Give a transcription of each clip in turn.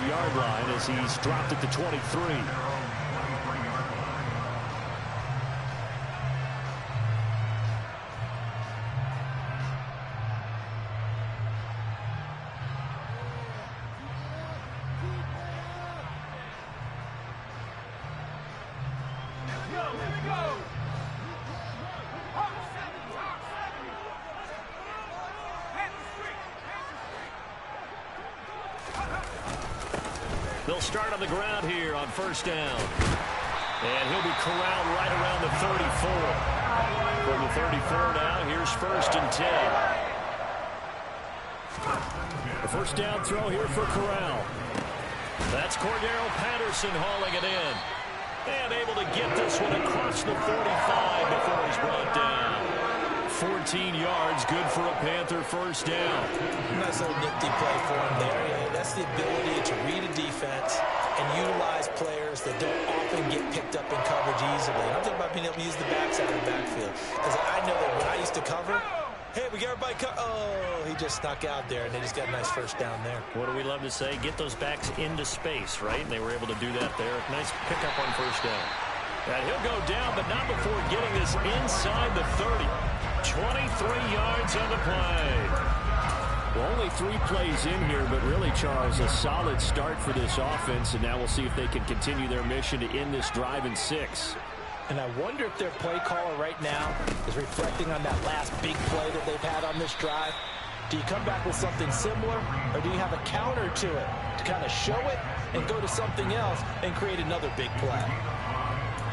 25-yard line as he's dropped at the 23. They'll start on the ground here on first down. And he'll be corralled right around the 34. From the 34 now, here's first and 10. The first down throw here for Corral. That's Cordero Patterson hauling it in. And able to get this one across the 45 before he's brought down. 14 yards, good for a Panther first down. Nice little nifty play for him there. Yeah, that's the ability to read a defense and utilize players that don't often get picked up in coverage easily. I'm talking about being able to use the backs out of the backfield. Because I know that when I used to cover, hey, we got everybody oh, he just snuck out there, and they just got a nice first down there. What do we love to say? Get those backs into space, right? And they were able to do that there. Nice pickup on first down. And he'll go down, but not before getting this inside the 30. 23 yards on the play. Well, only 3 plays in here, but really, Charles, a solid start for this offense, and now we'll see if they can continue their mission to end this drive in 6. And I wonder if their play caller right now is reflecting on that last big play that they've had on this drive. Do you come back with something similar, or do you have a counter to it to kind of show it and go to something else and create another big play?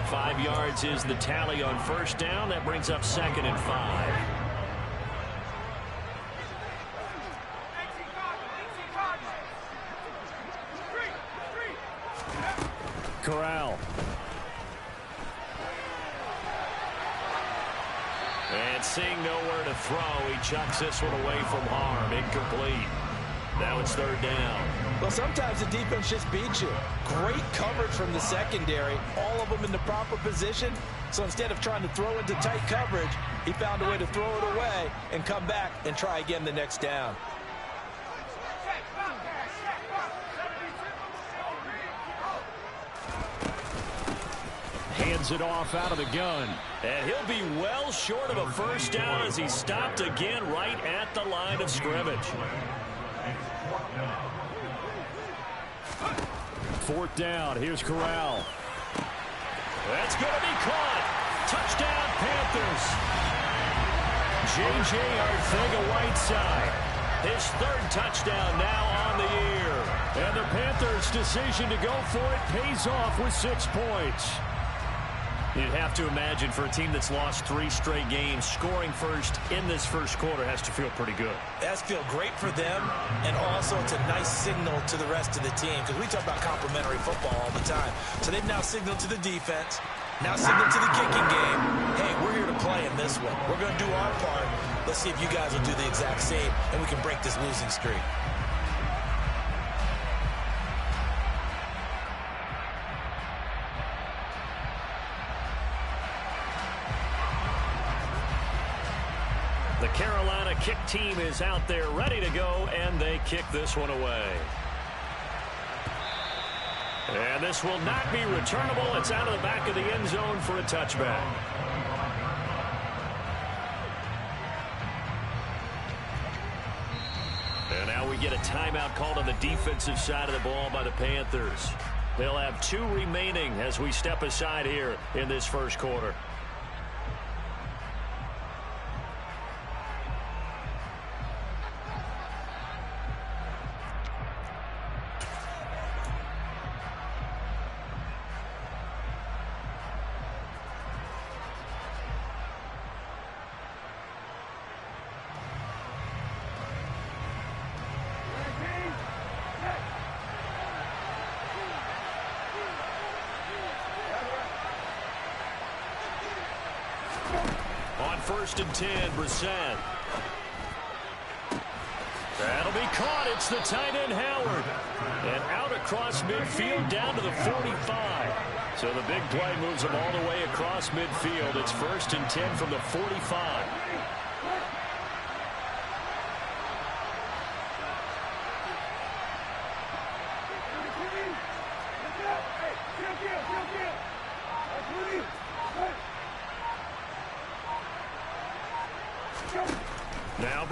5 yards is the tally on first down. That brings up 2nd and 5. Corral. And seeing nowhere to throw, he chucks this one away from harm. Incomplete. Now it's 3rd down. Well, sometimes the defense just beats you. Great coverage from the secondary. All of them in the proper position. So instead of trying to throw into tight coverage, he found a way to throw it away and come back and try again the next down. Hands it off out of the gun. And he'll be well short of a first down as he's stopped again right at the line of scrimmage. 4th down. Here's Corral. That's going to be caught. Touchdown, Panthers. J.J. Arcega-Whiteside. His 3rd touchdown now on the year. And the Panthers' decision to go for it pays off with 6 points. You'd have to imagine for a team that's lost 3 straight games, scoring first in this first quarter has to feel pretty good. It has to feel great for them, and also it's a nice signal to the rest of the team, because we talk about complementary football all the time. So they've now signaled to the defense, now signaled to the kicking game, hey, we're here to play in this one. We're going to do our part. Let's see if you guys will do the exact same, and we can break this losing streak. The Carolina kick team is out there ready to go, and they kick this one away. And this will not be returnable. It's out of the back of the end zone for a touchback. And now we get a timeout called on the defensive side of the ball by the Panthers. They'll have 2 remaining as we step aside here in this first quarter. On 1st and 10, Brissett. That'll be caught. It's the tight end, Howard. And out across midfield down to the 45. So the big play moves him all the way across midfield. It's 1st and 10 from the 45.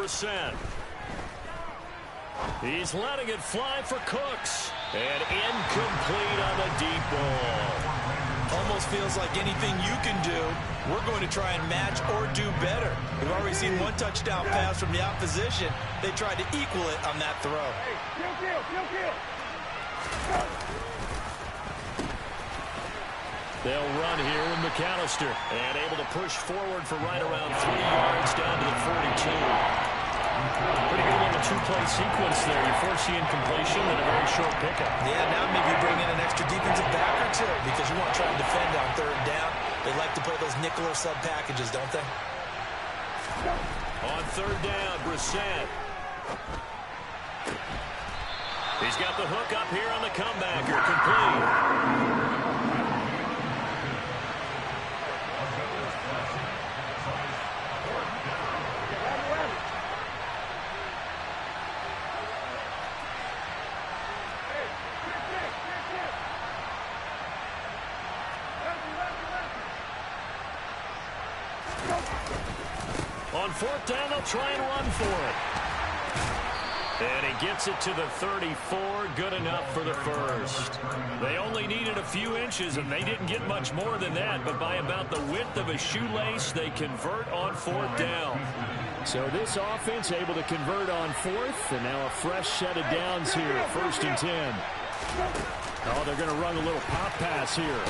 Brissett. He's letting it fly for Cooks. And incomplete on the deep ball. Almost feels like anything you can do, we're going to try and match or do better. We've already seen one touchdown pass from the opposition. They tried to equal it on that throw. They'll run here with McAllister. And able to push forward for right around 3 yards down to the 42. Pretty good little two-play sequence there. You force the incompletion and a very short pickup. Yeah, now maybe bring in an extra defensive back or two because you want to try and defend on third down. They like to play those nickel or sub packages, don't they? On third down, Brissett. He's got the hook up here on the comebacker. Complete. On fourth down, they'll try and run for it. And he gets it to the 34. Good enough for the first. They only needed a few inches, and they didn't get much more than that. But by about the width of a shoelace, they convert on fourth down. So this offense able to convert on fourth, and now a fresh set of downs here. 1st and 10. Oh, they're going to run a little pop pass here.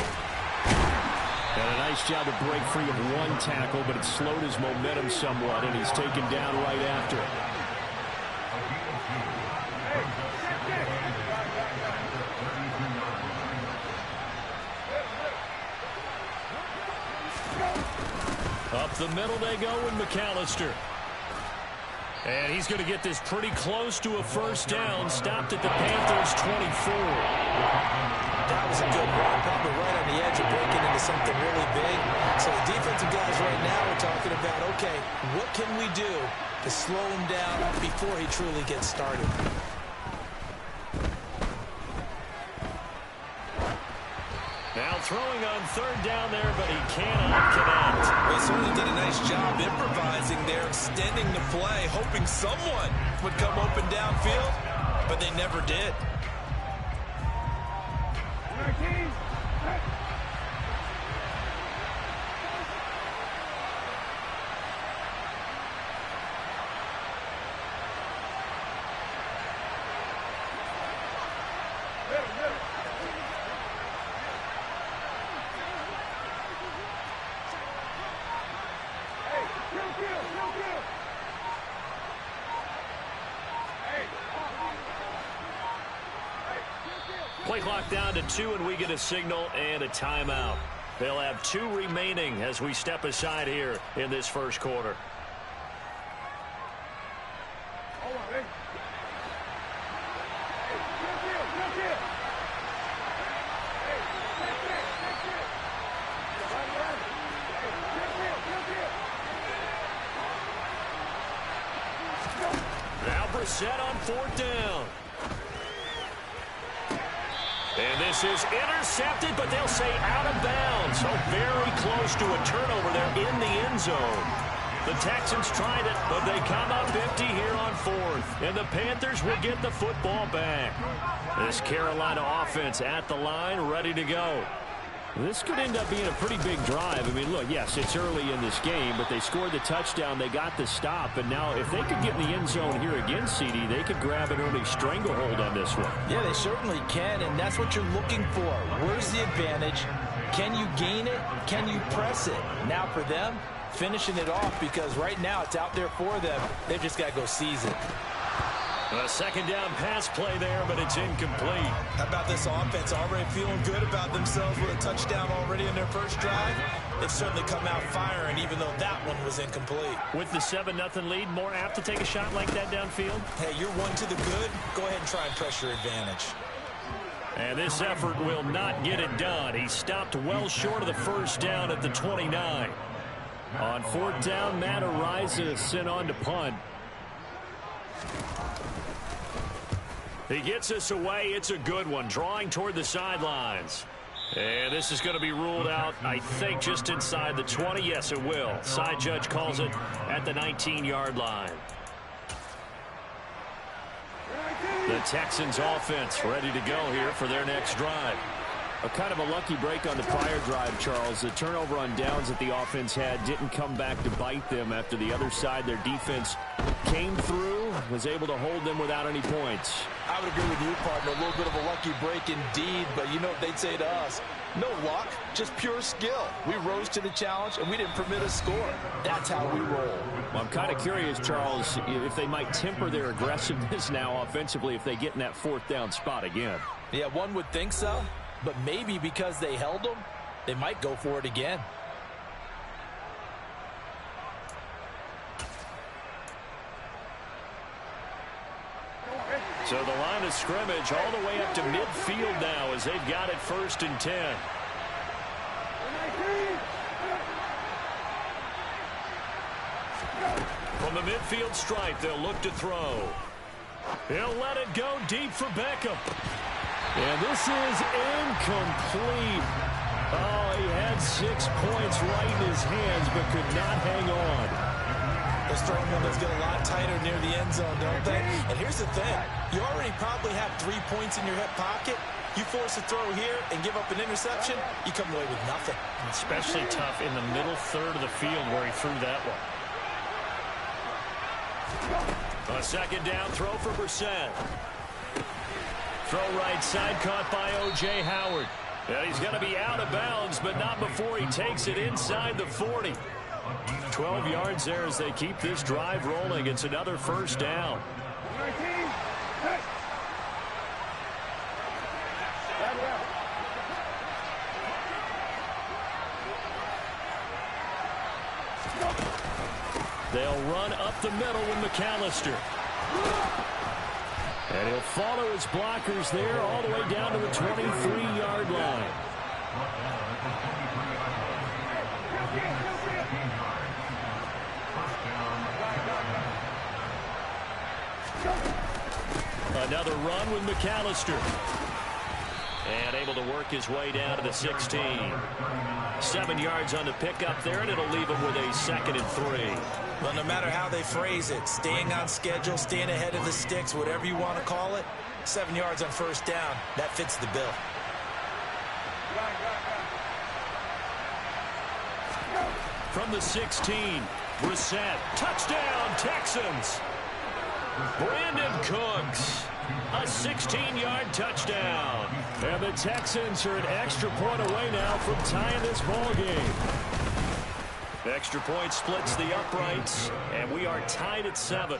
And a nice job to break free of one tackle, but it slowed his momentum somewhat, and he's taken down right after it. Up the middle they go with McAllister. And he's going to get this pretty close to a first down. Stopped at the Panthers' 24. That was a good run, probably right on the edge of breaking into something really big. So the defensive guys right now are talking about, okay, what can we do to slow him down before he truly gets started? Now throwing on third down there, but he cannot connect. They certainly did a nice job improvising there, extending the play, hoping someone would come open downfield, but they never did. Play clock down to 2, and we get a signal and a timeout. They'll have 2 remaining as we step aside here in this first quarter. Now Brissett on fourth down. And this is intercepted, but they'll say out of bounds. So very close to a turnover there in the end zone. The Texans tried it, but they come up empty here on fourth. And the Panthers will get the football back. This Carolina offense at the line, ready to go. This could end up being a pretty big drive. I mean, look, yes, it's early in this game, but they scored the touchdown. They got the stop. And now if they could get in the end zone here again, CD, they could grab an early stranglehold on this one. Yeah, they certainly can, and that's what you're looking for. Where's the advantage? Can you gain it? Can you press it? Now for them, finishing it off, because right now it's out there for them. They've just got to go seize it. A second down pass play there, but it's incomplete. How about this offense already feeling good about themselves with a touchdown already in their first drive? They've certainly come out firing, even though that one was incomplete. With the 7-0 lead, more apt to take a shot like that downfield? Hey, you're one to the good. Go ahead and try and press your advantage. And this effort will not get it done. He stopped well short of the first down at the 29. On fourth down, Matt Araiza sent on to punt. He gets us away. It's a good one. Drawing toward the sidelines. And this is going to be ruled out, I think, just inside the 20. Yes, it will. Side judge calls it at the 19-yard line. The Texans offense ready to go here for their next drive. A kind of a lucky break on the prior drive, Charles. The turnover on downs that the offense had didn't come back to bite them after the other side. Their defense came through, was able to hold them without any points. I would agree with you, partner. A little bit of a lucky break indeed, but you know what they'd say to us? No luck, just pure skill. We rose to the challenge, and we didn't permit a score. That's how we roll. Well, I'm kind of curious, Charles, if they might temper their aggressiveness now offensively if they get in that fourth down spot again. Yeah, one would think so. But maybe because they held them, they might go for it again. So the line of scrimmage all the way up to midfield now as they've got it 1st and 10. From the midfield stripe, they'll look to throw. He'll let it go deep for Beckham. And this is incomplete. Oh, he had 6 points right in his hands, but could not hang on. Those throwing windows get a lot tighter near the end zone, don't they? And here's the thing. You already probably have 3 points in your hip pocket. You force a throw here and give up an interception, you come away with nothing. Especially tough in the middle third of the field where he threw that one. A 2nd down throw for Brissett. Throw right side, caught by O.J. Howard. And he's going to be out of bounds, but not before he takes it inside the 40. 12 yards there as they keep this drive rolling. It's another 1st down. They'll run up the middle with McAllister. And he'll follow his blockers there all the way down to the 23-yard line. Another run with McAllister. And able to work his way down to the 16. 7 yards on the pickup there, and it'll leave him with a 2nd and 3. Well, no matter how they phrase it, staying on schedule, staying ahead of the sticks, whatever you want to call it, 7 yards on 1st down, that fits the bill. From the 16, Brissett, touchdown, Texans. Brandon Cooks, a 16-yard touchdown. And the Texans are an extra point away now from tying this ball game. The extra point splits the uprights, and we are tied at 7.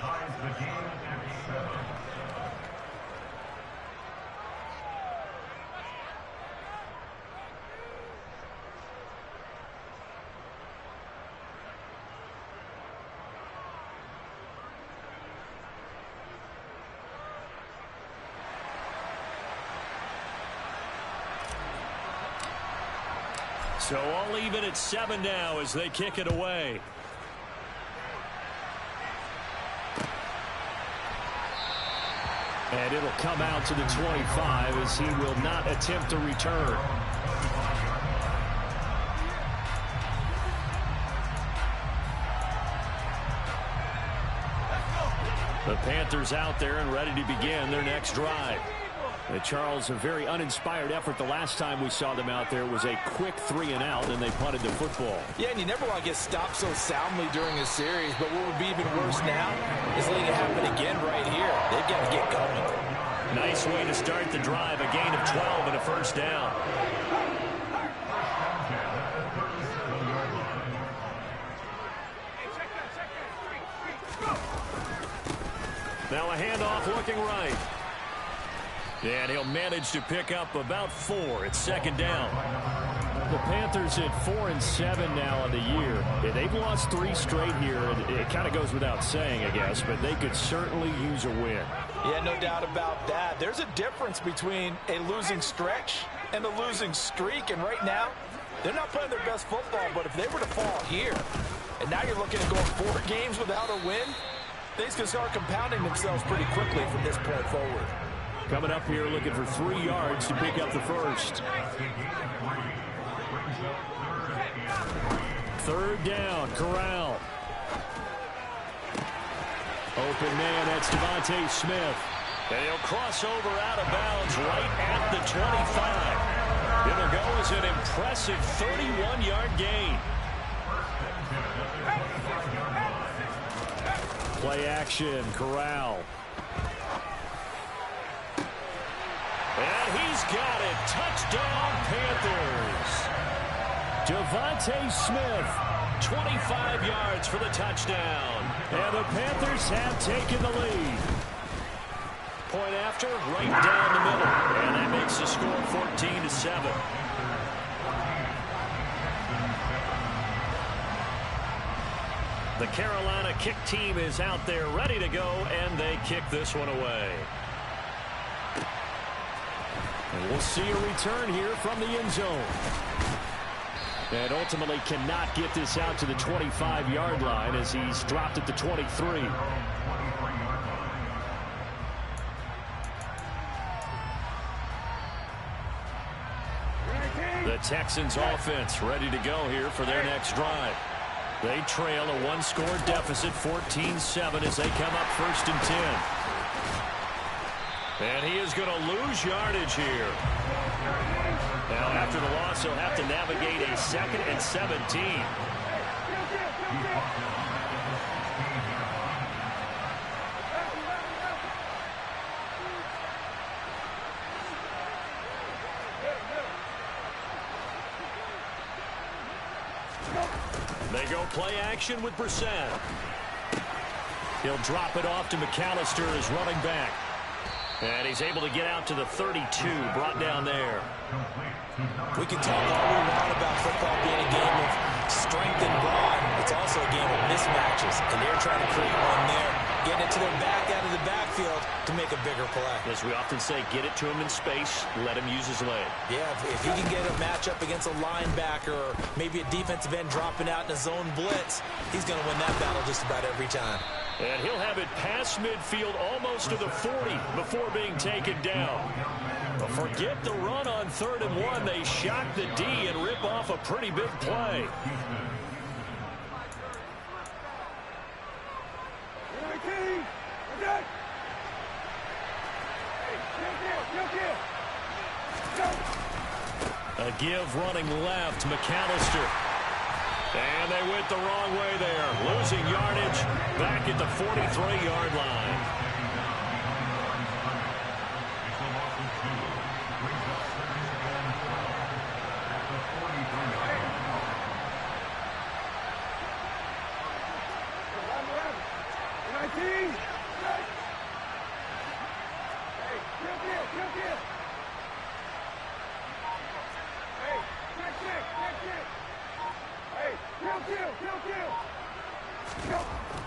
So all even at 7 now as they kick it away. And it'll come out to the 25 as he will not attempt to return. The Panthers out there and ready to begin their next drive. Charles, a very uninspired effort the last time we saw them out there. It was a quick 3-and-out, and they punted the football. Yeah, and you never want to get stopped so soundly during a series, but what would be even worse now is letting it happen again right here. They've got to get going. Nice way to start the drive, a gain of 12 and a 1st down. Now a handoff looking right. And he'll manage to pick up about 4. It's 2nd down. The Panthers at 4-7 now on the year. Yeah, they've lost 3 straight here. It kind of goes without saying, I guess, but they could certainly use a win. Yeah, no doubt about that. There's a difference between a losing stretch and a losing streak, and right now, they're not playing their best football, but if they were to fall here, and now you're looking at going 4 games without a win, things can start compounding themselves pretty quickly from this point forward. Coming up here looking for 3 yards to pick up the 1st. 3rd down, Corral. Open man, that's Devontae Smith. And he'll cross over out of bounds right at the 25. It'll go as an impressive 31-yard gain. Play action, Corral. And he's got it. Touchdown, Panthers. Devontae Smith, 25 yards for the touchdown. and the Panthers have taken the lead. Point after, right down the middle. And that makes the score 14-7. The Carolina kick team is out there ready to go, and they kick this one away. And we'll see a return here from the end zone. And ultimately cannot get this out to the 25-yard line as he's dropped at the 23. The Texans offense ready to go here for their next drive. They trail a one-score deficit, 14-7, as they come up 1st and 10. And he is going to lose yardage here. Now, after the loss, he'll have to navigate a 2nd and 17. They go play action with Brissett. He'll drop it off to McAllister as running back. And he's able to get out to the 32, brought down there. We can talk all we want about football being a game of strength and brawn. It's also a game of mismatches, and they're trying to create one there, getting it to their back out of the backfield to make a bigger play. As we often say, get it to him in space, let him use his leg. Yeah, if he can get a matchup against a linebacker or maybe a defensive end dropping out in a zone blitz, he's going to win that battle just about every time. And he'll have it past midfield almost to the 40 before being taken down. But forget the run on 3rd and 1. They shock the D and rip off a pretty big play. A give running left, McAllister. And they went the wrong way there. Losing yardage back at the 43-yard line.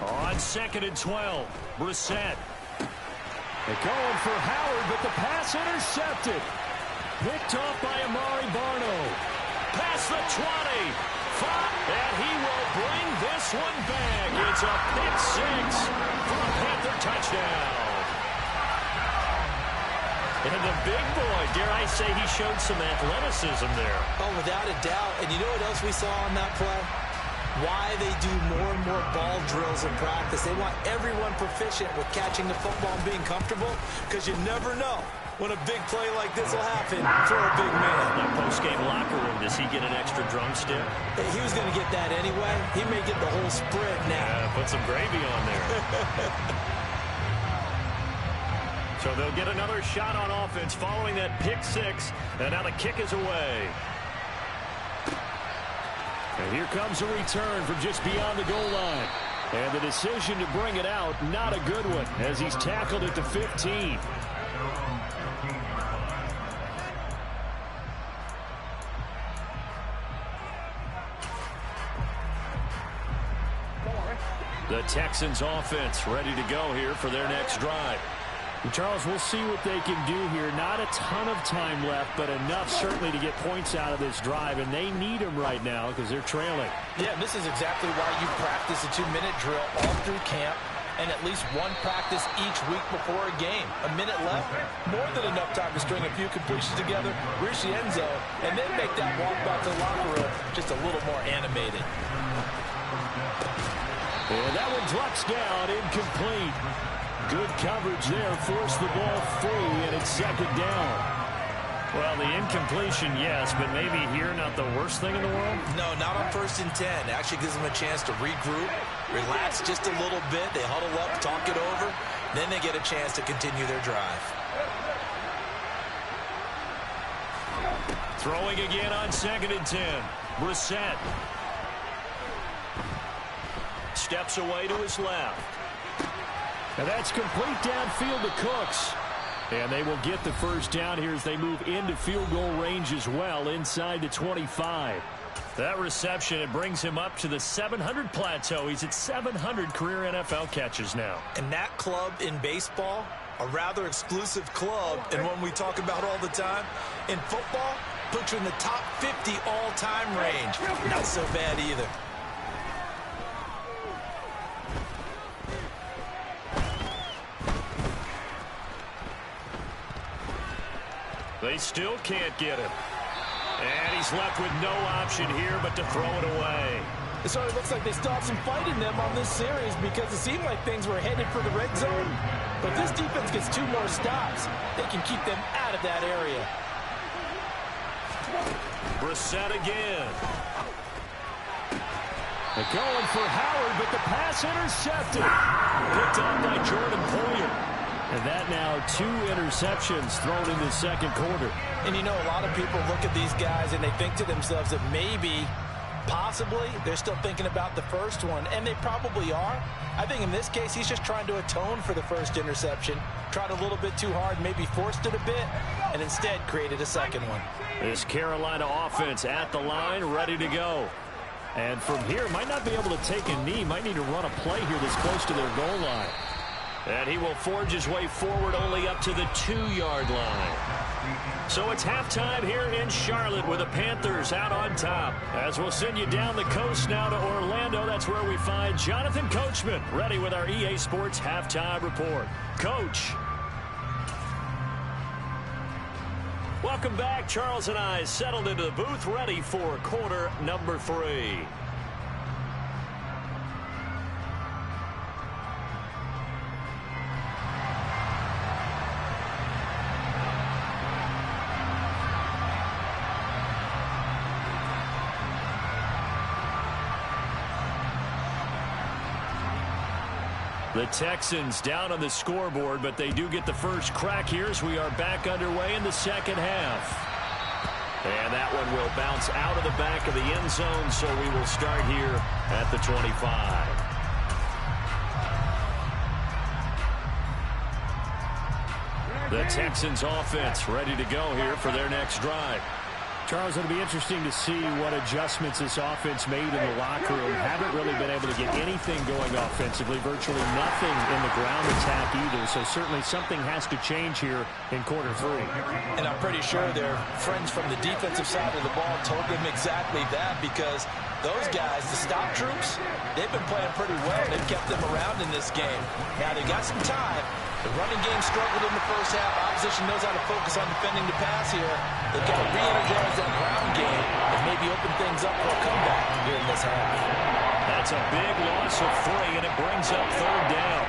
On 2nd and 12, Brissett. They're going for Howard, but the pass intercepted. Picked off by Amari Barno. Past the 20. And he will bring this one back. It's a pick 6 for a Panther touchdown. And the big boy, dare I say, he showed some athleticism there. Oh, without a doubt. And you know what else we saw on that play? Why they do more and more ball drills in practice. They want everyone proficient with catching the football and being comfortable, because you never know when a big play like this will happen for a big man. That post-game locker room, does he get an extra drumstick? Hey, he was going to get that anyway. He may get the whole spread now. Put some gravy on there. So they'll get another shot on offense following that pick 6, and now the kick is away. And here comes a return from just beyond the goal line. And the decision to bring it out, not a good one, as he's tackled at the 15. The Texans offense ready to go here for their next drive. Charles, we'll see what they can do here. Not a ton of time left, but enough certainly to get points out of this drive, and they need them right now because they're trailing. Yeah, this is exactly why you practice a 2-minute drill all through camp and at least one practice each week before a game. A minute left, more than enough time to string a few completions together, reach the end zone, and then make that walk back to the locker room just a little more animated. And that one drops down, incomplete. Good coverage there. Forced the ball free, and it's second down. Well, the incompletion, yes, but maybe here not the worst thing in the world? No, not on 1st and 10. Actually gives them a chance to regroup, relax just a little bit. They huddle up, talk it over. Then they get a chance to continue their drive. Throwing again on 2nd and 10. Brissett. Steps away to his left. And that's complete downfield to Cooks. And they will get the first down here as they move into field goal range as well, inside the 25. That reception, it brings him up to the 700 plateau. He's at 700 career NFL catches now. And that club in baseball, a rather exclusive club, and one we talk about all the time. In football, puts you in the top 50 all-time range. Not so bad either. They still can't get him. And he's left with no option here but to throw it away. It sort of looks like they still have some fight in them on this series because it seemed like things were headed for the red zone. But if this defense gets 2 more stops, they can keep them out of that area. Brissett again. They're going for Howard, but the pass intercepted. Picked off by Jordan Poyer. And that now 2 interceptions thrown in the second quarter. And you know, a lot of people look at these guys and they think to themselves that maybe, possibly, they're still thinking about the first one. And they probably are. I think in this case, he's just trying to atone for the first interception. Tried a little bit too hard, maybe forced it a bit, and instead created a second one. This Carolina offense at the line, ready to go. And from here, might not be able to take a knee. Might need to run a play here that's close to their goal line. And he will forge his way forward only up to the 2-yard line. So it's halftime here in Charlotte with the Panthers out on top. As we'll send you down the coast now to Orlando. That's where we find Jonathan Coachman ready with our EA Sports halftime report. Coach. Welcome back. Charles and I settled into the booth ready for quarter number 3. The Texans down on the scoreboard, but they do get the first crack here as we are back underway in the second half. And that one will bounce out of the back of the end zone, so we will start here at the 25. The Texans offense ready to go here for their next drive. Charles, it'll be interesting to see what adjustments this offense made in the locker room. Haven't really been able to get anything going offensively, virtually nothing in the ground attack either. So certainly something has to change here in quarter 3. And I'm pretty sure their friends from the defensive side of the ball told them exactly that, because those guys, the stop troops, they've been playing pretty well. They've kept them around in this game. Now they got some time. The running game struggled in the first half. Opposition knows how to focus on defending the pass here. They've got to re-energize that ground game and maybe open things up for a comeback here in this half. That's a big loss of 3, and it brings up 3rd down.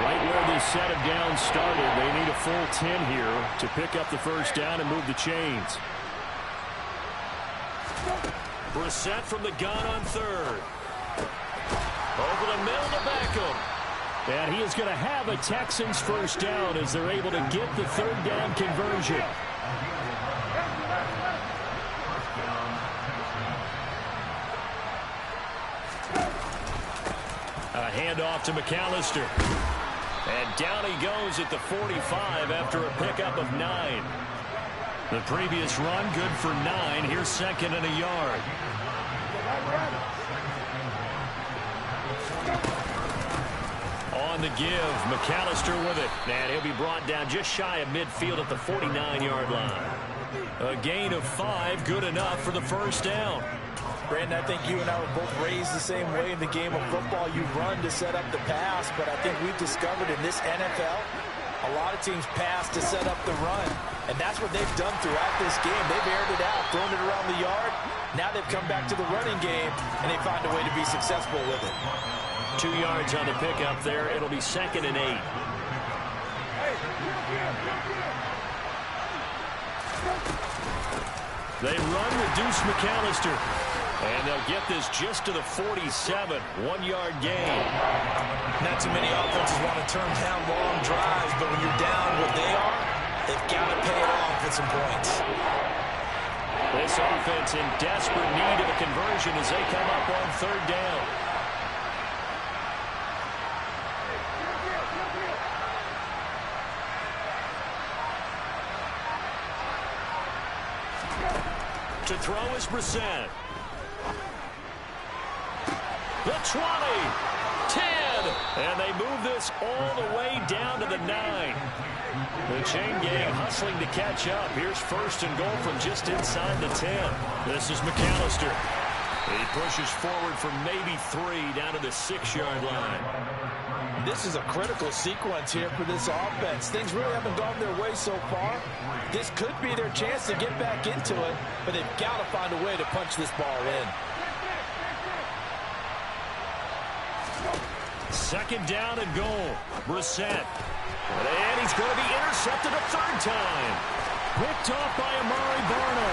Right where this set of downs started, they need a full 10 here to pick up the first down and move the chains. Brissett from the gun on 3rd. Over the middle to Beckham. And he is going to have a Texans first down as they're able to get the 3rd down conversion. A handoff to McAllister. And down he goes at the 45 after a pickup of 9. The previous run good for 9. Here's 2nd and a yard. On the give, McAllister with it. And he'll be brought down just shy of midfield at the 49-yard line. A gain of 5, good enough for the first down. Brandon, I think you and I were both raised the same way in the game of football. You run to set up the pass, but I think we've discovered in this NFL, a lot of teams pass to set up the run. And that's what they've done throughout this game. They've aired it out, thrown it around the yard. Now they've come back to the running game, and they find a way to be successful with it. 2 yards on the pickup there. It'll be 2nd and 8. They run with Deuce McAllister. And they'll get this just to the 47. 1-yard gain. Not too many offenses want to turn down long drives, but when you're down what they are, they've got to pay it off with some points. This offense in desperate need of a conversion as they come up on 3rd down. To throw is Brissett. The 20, 10, and they move this all the way down to the 9. The chain gang hustling to catch up. Here's 1st and goal from just inside the 10. This is McAllister. He pushes forward for maybe 3 down to the 6-yard line. This is a critical sequence here for this offense. Things really haven't gone their way so far. This could be their chance to get back into it, but they've got to find a way to punch this ball in. 2nd down and goal. Brissett. And he's going to be intercepted a 3rd time. Picked off by Amari Barno.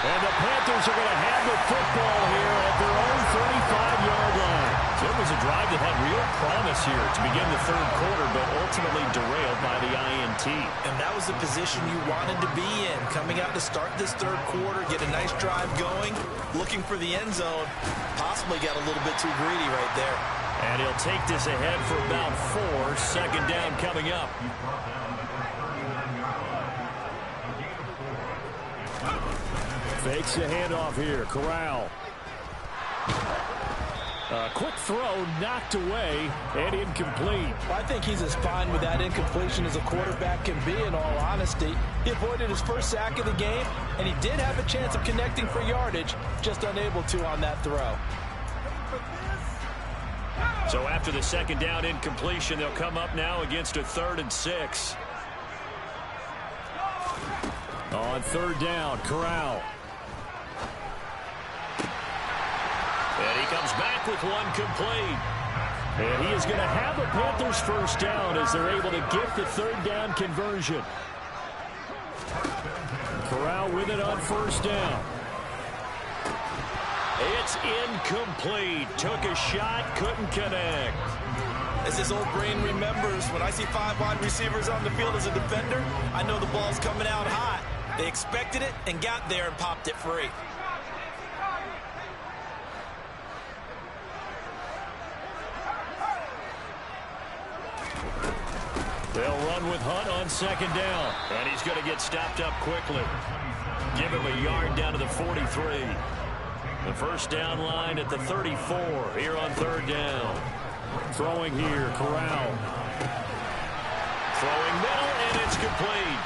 And the Panthers are going to have the football here at their own 35-yard line. So it was a drive that had real promise here to begin the 3rd quarter, but ultimately derailed by the INT. And that was the position you wanted to be in. Coming out to start this 3rd quarter, get a nice drive going, looking for the end zone. Possibly got a little bit too greedy right there. And he'll take this ahead for about 4. 2nd down coming up. Fakes the handoff here. Corral. Quick throw, knocked away, and incomplete. I think he's as fine with that incompletion as a quarterback can be, in all honesty. He avoided his first sack of the game, and he did have a chance of connecting for yardage, just unable to on that throw. So after the 2nd down incompletion, they'll come up now against a 3rd and 6. On 3rd down, Corral. And he comes back with one complete. And he is going to have a Panthers 1st down as they're able to get the 3rd down conversion. Corral with it on 1st down. It's incomplete. Took a shot, couldn't connect. As his old brain remembers, when I see 5 wide receivers on the field as a defender, I know the ball's coming out hot. They expected it and got there and popped it free. They'll run with Hunt on 2nd down. And he's going to get stopped up quickly. Give him a yard down to the 43. The 1st down line at the 34 here on 3rd down. Throwing here, Corral. Throwing middle, and it's complete.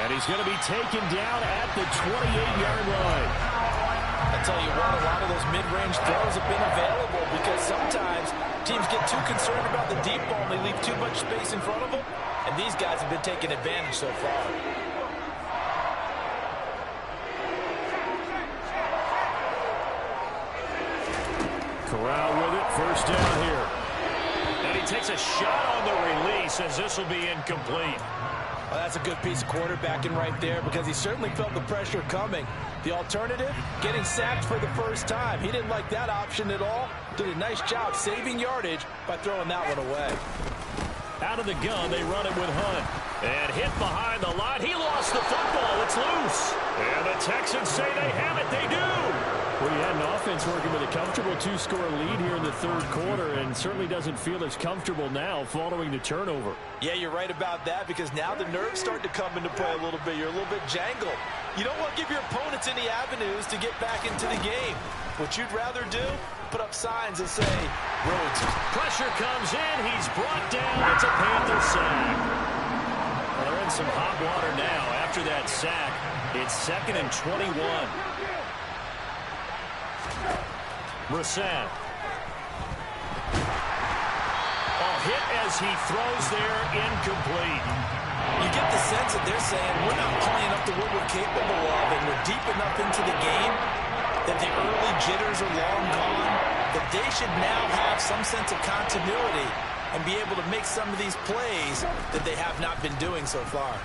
And he's going to be taken down at the 28-yard line. I tell you what, a lot of those mid-range throws have been available because sometimes teams get too concerned about the deep ball and they leave too much space in front of them, and these guys have been taking advantage so far. Corral with it, 1st down here. And he takes a shot on the release as this will be incomplete. Well, that's a good piece of quarterbacking right there because he certainly felt the pressure coming. The alternative, getting sacked for the 1st time. He didn't like that option at all. Did a nice job saving yardage by throwing that one away. Out of the gun, they run it with Hunt. And hit behind the line. He lost the football. It's loose. And the Texans say they have it. They do. Well, you had an offense working with a comfortable 2-score lead here in the 3rd quarter and certainly doesn't feel as comfortable now following the turnover. Yeah, you're right about that because now the nerves start to come into play a little bit. You're a little bit jangled. You don't want to give your opponents any avenues to get back into the game. What you'd rather do, put up signs and say, Rhodes. Pressure comes in. He's brought down. It's a Panther sack. Well, they're in some hot water now after that sack. It's 2nd and 21. Brissett. Hit as he throws there, incomplete. You get the sense that they're saying we're not playing up to what we're capable of, and we're deep enough into the game that the early jitters are long gone, that they should now have some sense of continuity and be able to make some of these plays that they have not been doing so far.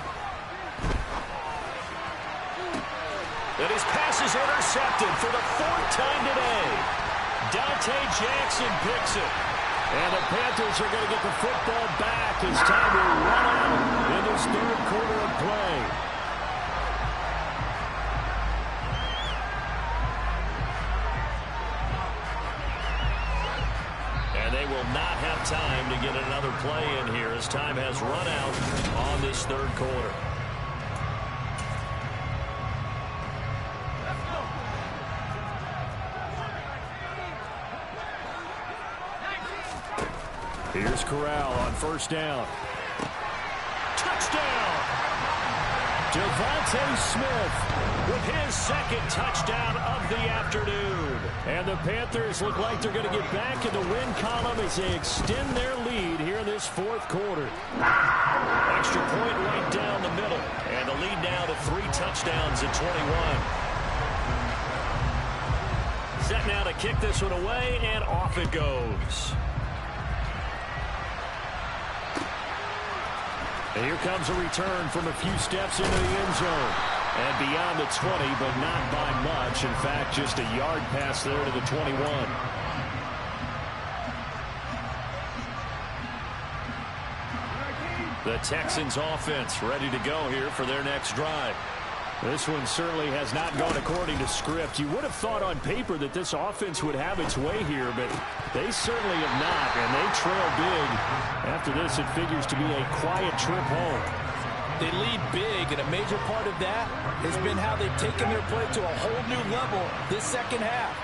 And his pass is intercepted for the 4th time today. Dante Jackson picks it. And the Panthers are going to get the football back as time will run out in this 3rd quarter of play. And they will not have time to get another play in here as time has run out on this 3rd quarter. Here's Corral on 1st down. Touchdown! Devontae Smith with his 2nd touchdown of the afternoon. And the Panthers look like they're going to get back in the win column as they extend their lead here in this 4th quarter. Extra point right down the middle. And the lead now to 3 touchdowns at 21. Set now to kick this one away, and off it goes. And here comes a return from a few steps into the end zone. And beyond the 20, but not by much. In fact, just a yard pass there to the 21. The Texans offense ready to go here for their next drive. This one certainly has not gone according to script. You would have thought on paper that this offense would have its way here, but they certainly have not, and they trail big. After this, it figures to be a quiet trip home. They lead big, and a major part of that has been how they've taken their play to a whole new level this 2nd half.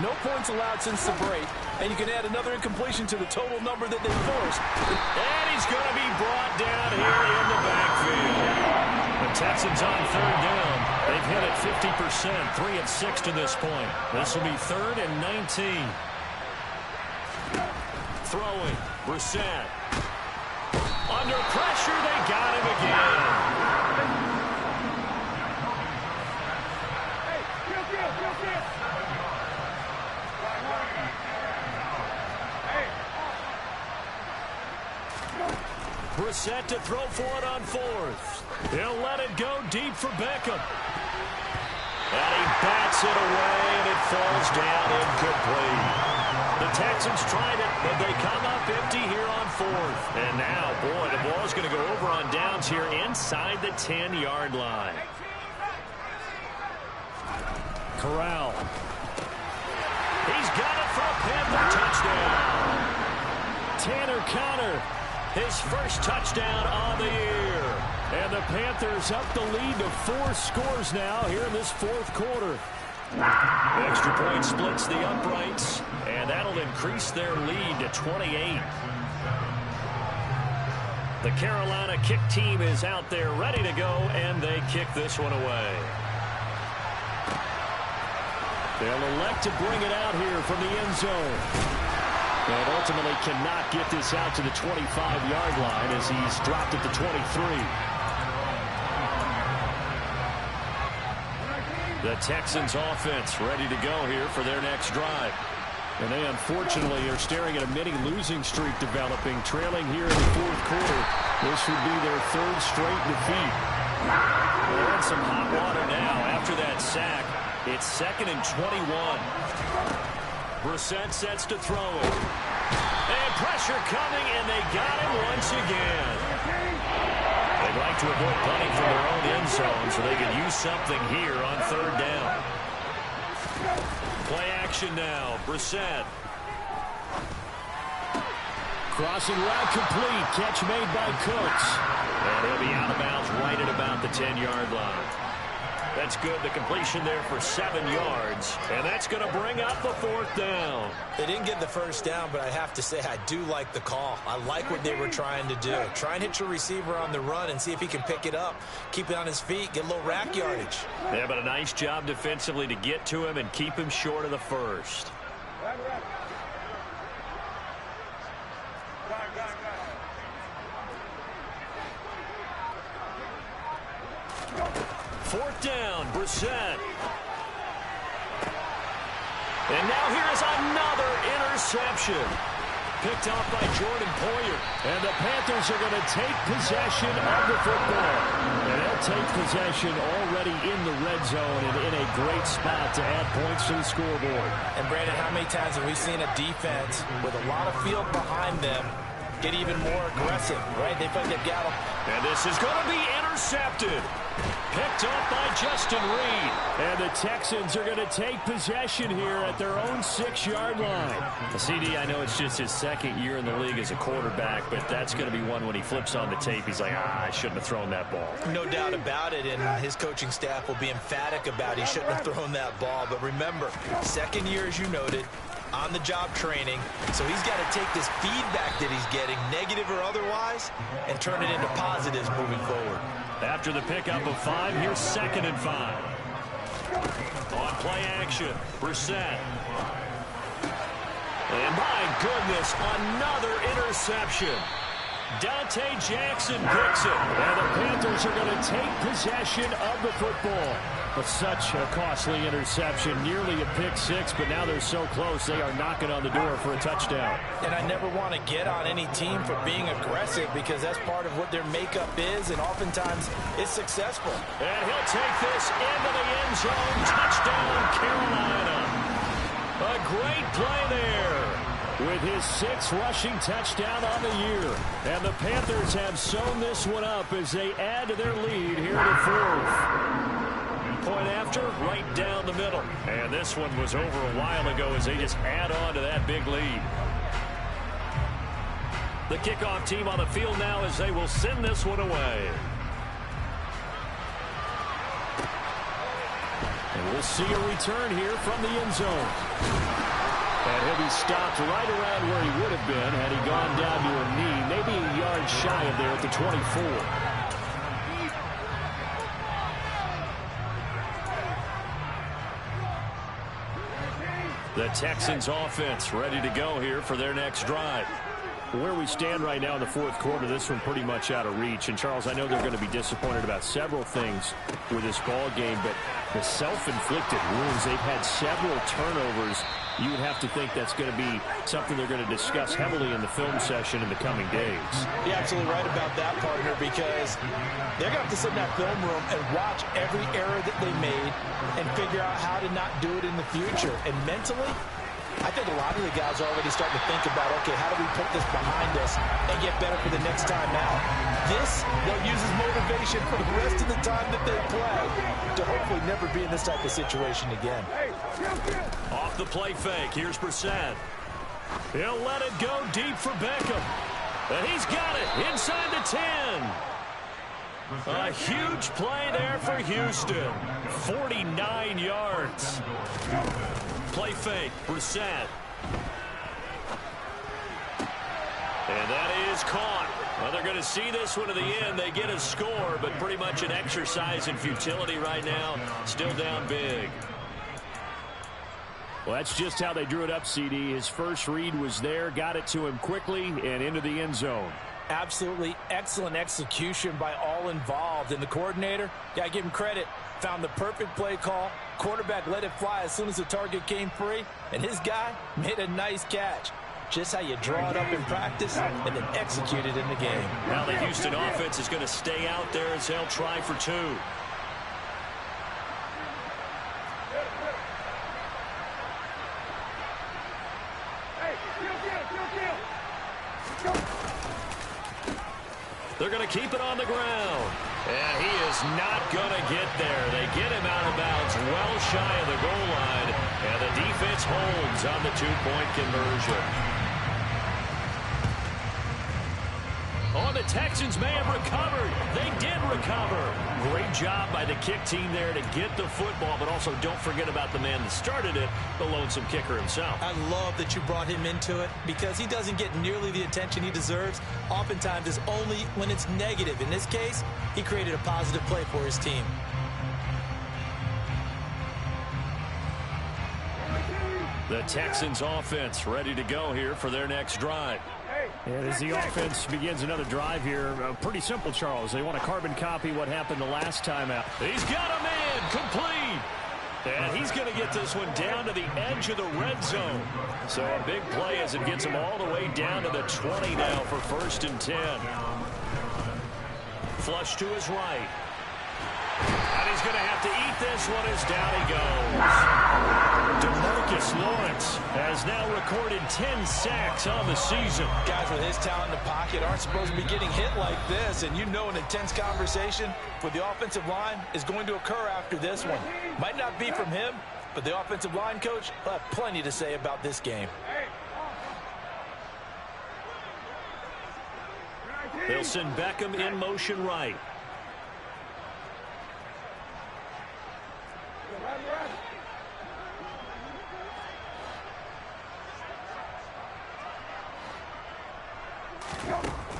No points allowed since the break, and you can add another incompletion to the total number that they forced. And he's going to be brought down here in the backfield. The Texans on 3rd down. They've hit it 50%, 3 of 6 to this point. This will be 3rd and 19. Throwing, Brissett. Under pressure, they got him again. Brissett to throw for it on 4th. He'll let it go deep for Beckham. And he bats it away, and it falls down incomplete. The Texans tried it, but they come up empty here on 4th. And now, boy, the ball is going to go over on downs here inside the 10-yard line. Corral. He's got it for a Panther touchdown. Tanner Conner, his 1st touchdown on the year. And the Panthers up the lead to 4 scores now here in this 4th quarter. Extra point splits the uprights, and that'll increase their lead to 28. The Carolina kick team is out there ready to go, and they kick this one away. They'll elect to bring it out here from the end zone. And ultimately cannot get this out to the 25-yard line as he's dropped at the 23. The Texans offense ready to go here for their next drive. And they unfortunately are staring at a mini losing streak developing, trailing here in the 4th quarter. This would be their 3rd straight defeat. They're in some hot water now after that sack. It's 2nd and 21. Brissett sets to throw it. And pressure coming, and they got him once again. They'd like to avoid punting from their own end zone so they can use something here on 3rd down. Play action now. Brissett. Crossing route complete. Catch made by Cooks. And he'll be out of bounds right at about the 10-yard line. That's good. The completion there for 7 yards. And that's going to bring up the 4th down. They didn't get the 1st down, but I have to say I do like the call. I like what they were trying to do. Try and hit your receiver on the run and see if he can pick it up. Keep it on his feet. Get a little rack yardage. Yeah, but a nice job defensively to get to him and keep him short of the 1st. Fourth down, Brissett. And now here's another interception. Picked off by Jordan Poyer. And the Panthers are going to take possession of the football. And they'll take possession already in the red zone and in a great spot to add points to the scoreboard. And Brandon, how many times have we seen a defense with a lot of field behind them get even more aggressive, right? They feel like they've got them. And this is going to be intercepted. Picked off by Justin Reed. And the Texans are going to take possession here at their own 6-yard line. CD, I know it's just his second year in the league as a quarterback, but that's going to be one when he flips on the tape. He's like, I shouldn't have thrown that ball. No doubt about it, and his coaching staff will be emphatic about he shouldn't have thrown that ball. But remember, second year, as you noted, on-the-job training, so he's got to take this feedback that he's getting, negative or otherwise, and turn it into positives moving forward. After the pickup of 5, here's 2nd and 5. On play action, Brissett. And my goodness, another interception. Dante Jackson picks it. And the Panthers are going to take possession of the football. But such a costly interception, nearly a pick-6, but now they're so close they are knocking on the door for a touchdown. And I never want to get on any team for being aggressive because that's part of what their makeup is, and oftentimes it's successful. And he'll take this into the end zone. Touchdown, Carolina. A great play there. With his 6th rushing touchdown on the year. And the Panthers have sewn this one up as they add to their lead here in the 4th. Point after, right down the middle. And this one was over a while ago as they just add on to that big lead. The kickoff team on the field now as they will send this one away. And we'll see a return here from the end zone. And he'll be stopped right around where he would have been had he gone down to a knee, maybe a yard shy of there at the 24. The Texans offense ready to go here for their next drive. Where we stand right now in the 4th quarter, this one pretty much out of reach. And, Charles, I know they're going to be disappointed about several things with this ball game, but the self-inflicted wounds, they've had several turnovers. You would have to think that's going to be something they're going to discuss heavily in the film session in the coming days. You're absolutely right about that, partner, because they're going to have to sit in that film room and watch every error that they made and figure out how to not do it in the future. And mentally, I think a lot of the guys are already starting to think about, okay, how do we put this behind us and get better for the next time out? This, they'll use as motivation for the rest of the time that they play to hopefully never be in this type of situation again. Off the play fake, here's Brissett. He'll let it go deep for Beckham. And he's got it inside the 10. A huge play there for Houston. 49 yards. Play fake, Brissett. And that is caught. Well, they're going to see this one to the end. They get a score, but pretty much an exercise in futility right now. Still down big. Well, that's just how they drew it up, CD. His first read was there, got it to him quickly, and into the end zone. Absolutely excellent execution by all involved. And the coordinator, got to give him credit, found the perfect play call. Quarterback let it fly as soon as the target came free, and his guy made a nice catch. Just how you draw it up in practice and then execute it in the game. Now the Houston offense is going to stay out there as they'll try for 2. They're going to keep it on the ground. And he is not going to get there. They get him out of bounds well shy of the goal line. And the defense holds on the 2-point conversion. Oh, the Texans may have recovered. They did recover. Great job by the kick team there to get the football, but also don't forget about the man that started it, the lonesome kicker himself. I love that you brought him into it because he doesn't get nearly the attention he deserves. Oftentimes it's only when it's negative. In this case, he created a positive play for his team. The Texans offense ready to go here for their next drive. And as the offense begins another drive here, pretty simple, Charles. They want to carbon copy what happened the last time out. He's got a man complete. And he's going to get this one down to the edge of the red zone. So a big play as it gets him all the way down to the 20 now for 1st and 10. Flush to his right. And he's going to have to eat this one as down he goes. DeMarcus Lawrence has now recorded 10 sacks on the season. Guys with his talent in the pocket aren't supposed to be getting hit like this, and you know an intense conversation with the offensive line is going to occur after this one. Might not be from him, but the offensive line coach will have plenty to say about this game. They'll send Beckham in motion right.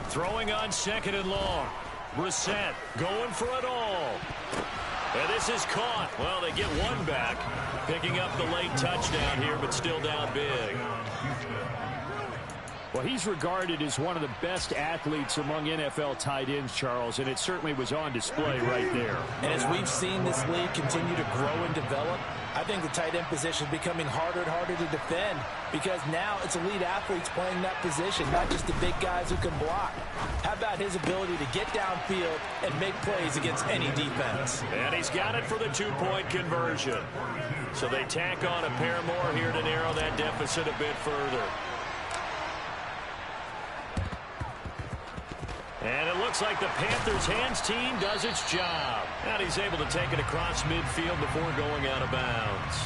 Throwing on 2nd and long. Brissett going for it all. And this is caught. Well, they get one back. Picking up the late touchdown here, but still down big. Well, he's regarded as one of the best athletes among NFL tight ends, Charles, and it certainly was on display right there. And as we've seen this league continue to grow and develop, I think the tight end position is becoming harder and harder to defend because now it's elite athletes playing that position, not just the big guys who can block. How about his ability to get downfield and make plays against any defense? And he's got it for the 2-point conversion. So they tack on a pair more here to narrow that deficit a bit further. And it looks like the Panthers' hands team does its job. And he's able to take it across midfield before going out of bounds.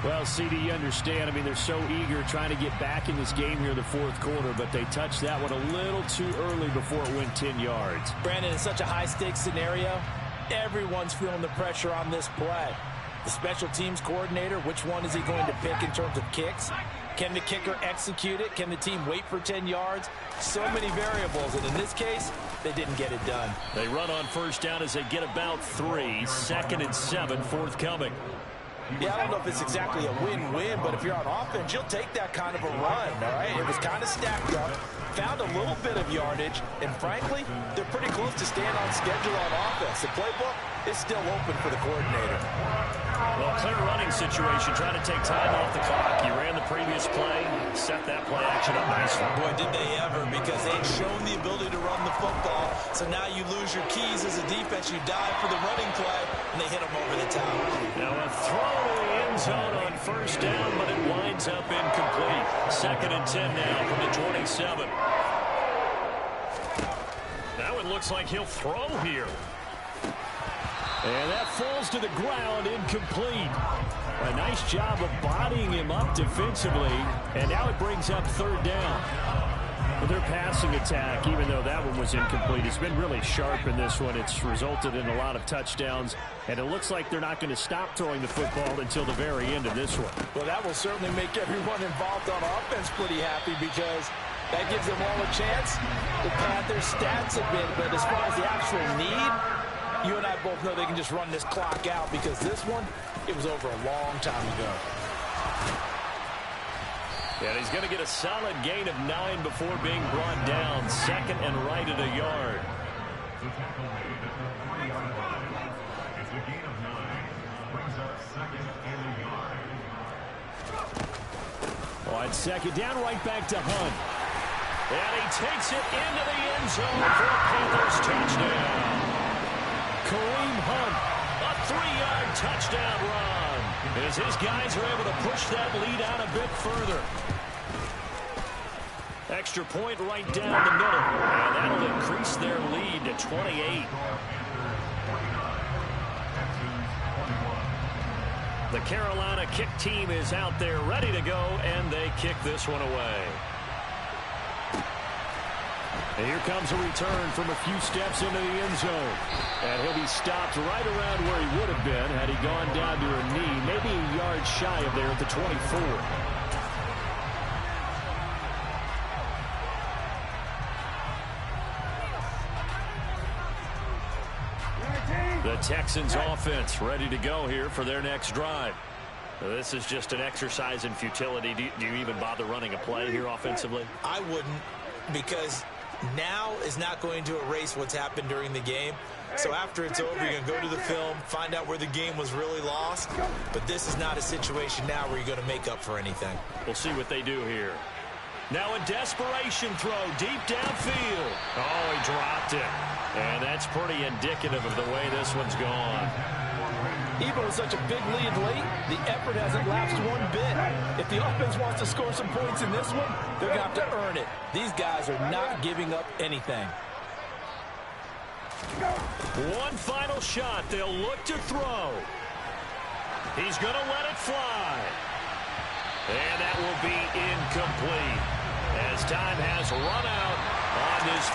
Well, CD, you understand. I mean, they're so eager trying to get back in this game here in the 4th quarter, but they touched that one a little too early before it went 10 yards. Brandon, in such a high-stakes scenario, everyone's feeling the pressure on this play. The special teams coordinator, which one is he going to pick in terms of kicks? Can the kicker execute it? Can the team wait for 10 yards? So many variables, and in this case, they didn't get it done. They run on 1st down as they get about 3. 2nd and 7 forthcoming. Yeah, I don't know if it's exactly a win-win, but if you're on offense, you'll take that kind of a run, all right? It was kind of stacked up, found a little bit of yardage, and frankly, they're pretty close to staying on schedule on offense. The playbook is still open for the coordinator. Well, clear running situation, trying to take time off the clock. You ran the previous play, set that play action up nicely. Boy, did they ever, because they'd shown the ability to run the football. So now you lose your keys as a defense. You dive for the running play, and they hit them over the top. Now a throw to the end zone on 1st down, but it winds up incomplete. 2nd and 10 now from the 27. Now it looks like he'll throw here. And that falls to the ground, incomplete. A nice job of bodying him up defensively, and now it brings up 3rd down. But their passing attack, even though that one was incomplete, has been really sharp in this one. It's resulted in a lot of touchdowns, and it looks like they're not going to stop throwing the football until the very end of this one. Well, that will certainly make everyone involved on offense pretty happy because that gives them all a chance to pad their stats a bit. But as far as the actual need, you and I both know they can just run this clock out because this one, it was over a long time ago. And he's going to get a solid gain of 9 before being brought down. 2nd and right at a yard. On 2nd down, right back to Hunt. And he takes it into the end zone for a Panthers touchdown. Kareem Hunt, a 3-yard touchdown run. As his guys are able to push that lead out a bit further. Extra point right down the middle. And that'll increase their lead to 28. The Carolina kick team is out there ready to go, and they kick this one away. And here comes a return from a few steps into the end zone. And he'll be stopped right around where he would have been had he gone down to a knee, maybe a yard shy of there at the 24. The Texans offense ready to go here for their next drive. This is just an exercise in futility. Do you even bother running a play here offensively? I wouldn't, because now is not going to erase what's happened during the game. So after it's over, you're going to go to the film, find out where the game was really lost. But this is not a situation now where you're going to make up for anything. We'll see what they do here. Now a desperation throw deep downfield. Oh, he dropped it. And that's pretty indicative of the way this one's gone. Even with such a big lead late, the effort hasn't lapsed one bit. If the offense wants to score some points in this one, they're going to have to earn it. These guys are not giving up anything. One final shot. They'll look to throw. He's going to let it fly. And that will be incomplete as time has run out on this